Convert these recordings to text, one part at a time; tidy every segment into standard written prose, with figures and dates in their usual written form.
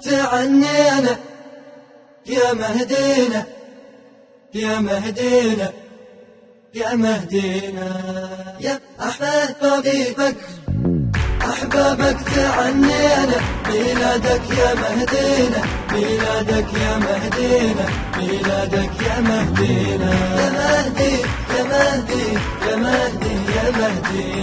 تعنينا يا مهدينا يا مهدينا يا مهدينا يا أحمد أبي بكر أحبابك تعنينا ميلادك يا مهدينا ميلادك يا مهدينا ميلادك يا مهدينا يا مهدي يا مهدي يا مهدي يا مهدي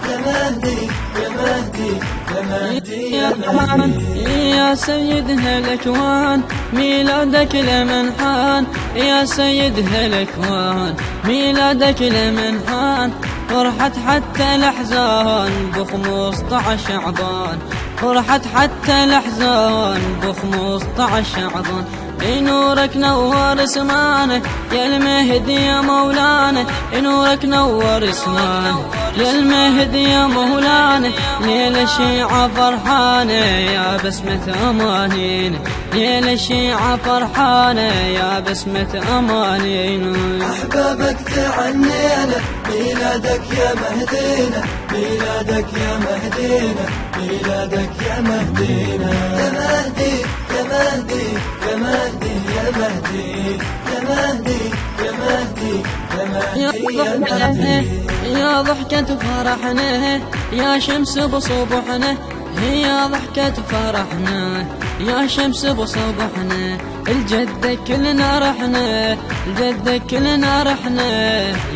يا مهدي يا مهدي يا مهدي يا مهدي يا سيد هالأكوان ميلادك لمنحان يا سيد هالأكوان ميلادك لمنحان فرحت حتى الأحزان ب15 شعبان فرحت حتى الأحزان ب15 شعبان نورك نور اسمانه يا المهدي يا مولانا نورك نور اسمانه يا المهدي يا مولانا ليلة الشيعة فرحانة يا بسمة أمانينا ليلة الشيعة فرحانة يا بسمة أمانينا أحبابك تعنينا ميلادك يا مهدينا ميلادك يا مهدينا ميلادك يا مهدينا يا مهدي يا مهدي يا مهدي يا مهدي يا مهدي يا مهدي يا مهدي يا مهدي يا ضحكة فرحنا يا شمس بصبحنا يا ضحكة فرحنا يا شمس بصبحنا الجدة كلنا رحنا الجدة كلنا رحنا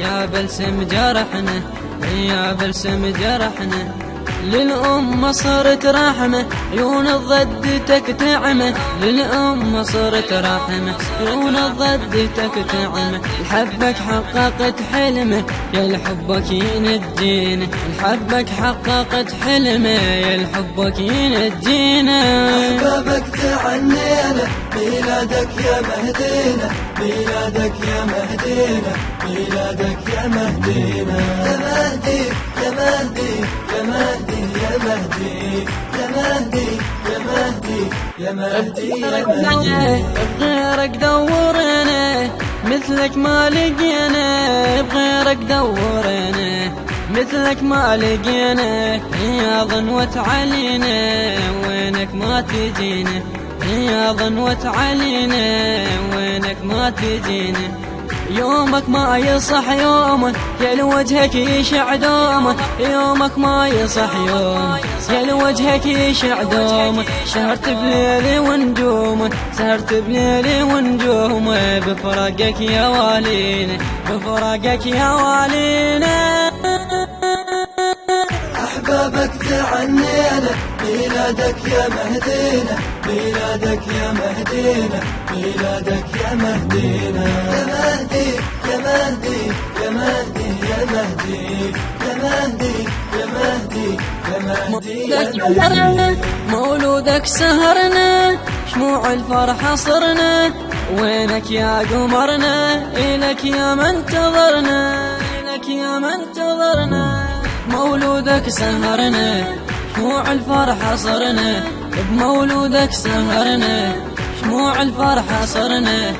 يا بلسم جرحنا يا بلسم جرحنا للأمة صرت رحمة عيون ضدتك تعمة للأمة صرت رحمة عيون ضدتك تعمة لحبك حققت حلمه يا لحبك ينجينا لحبك حققت حلمه يا لحبك ينجينا أحبابك تعنينا ميلادك يا مهدينا ميلادك يا مهدينا ميلادك يا مهدينا يا مهدي يا مهدي يا مهدي يا مهدي يا مهدي يا مهدي يا مهدي يا مهدي بغيرك دورنا مثلك ما لقينا بغيرك دورنا مثلك ما لقينا يا ظنوة علينا وينك ما تجينا يا ظنوة علينا وينك ما تجينا يومك ما يصح يومك يا لوجهك يشع دومك يومك ما يصح يومك يا لوجهك يشع دومك سهرت بليلي ونجومه سهرت بليلي ونجومه بفراقك يا والينا بفراقك يا والينا أحبابك تعنينا ميلادك يا مهدينا ميلادك يا مهدينا ميلادك يا مهدينا يا مهدي يا مهدي يا مهدي يا مهدي يا مهدي يا مهدي يا مهدي يا مهدي مولودك سهرنا شموع الفرحة صرنا وينك يا قمرنا إلك يا من انتظرنا إلك يا من انتظرنا مولودك سهرنا شموع الفرحة صرنا بمولودك سهرنا شموع الفرحة صرنا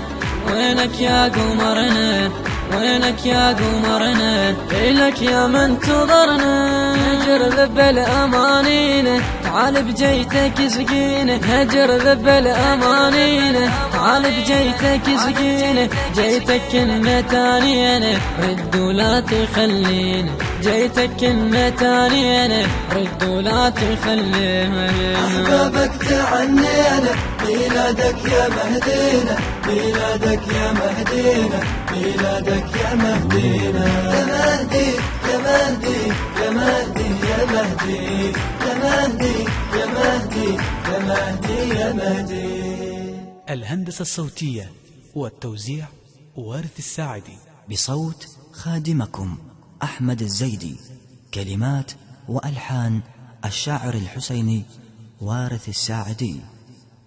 وينك يا قمرنا وينك يا قمرنا إلك يا من انتظرنا هجر ذب الأمانينا تعال بجيتك سقينا هجر ذب الأمانينا تعال بجيتك سقينا جيتك كلمة تانينا رد ولا تخلينا جيتك كلمة تانينا رد ولا تخلينا أحبابك تعنينا ميلادك يا مهدينا ميلادك يا مهدينا ميلادك يا مهدينا يا مهدي يا مهدي يا مهدي يا مهدي يا مهدي يا مهدي يا مهدي يا مهدي. الهندسة الصوتية والتوزيع وارث الساعدي بصوت خادمكم أحمد الزيدي كلمات وألحان الشاعر الحسيني وارث الساعدي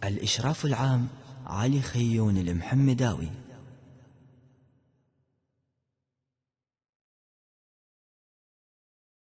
الإشراف العام علي خيون المحمداوي.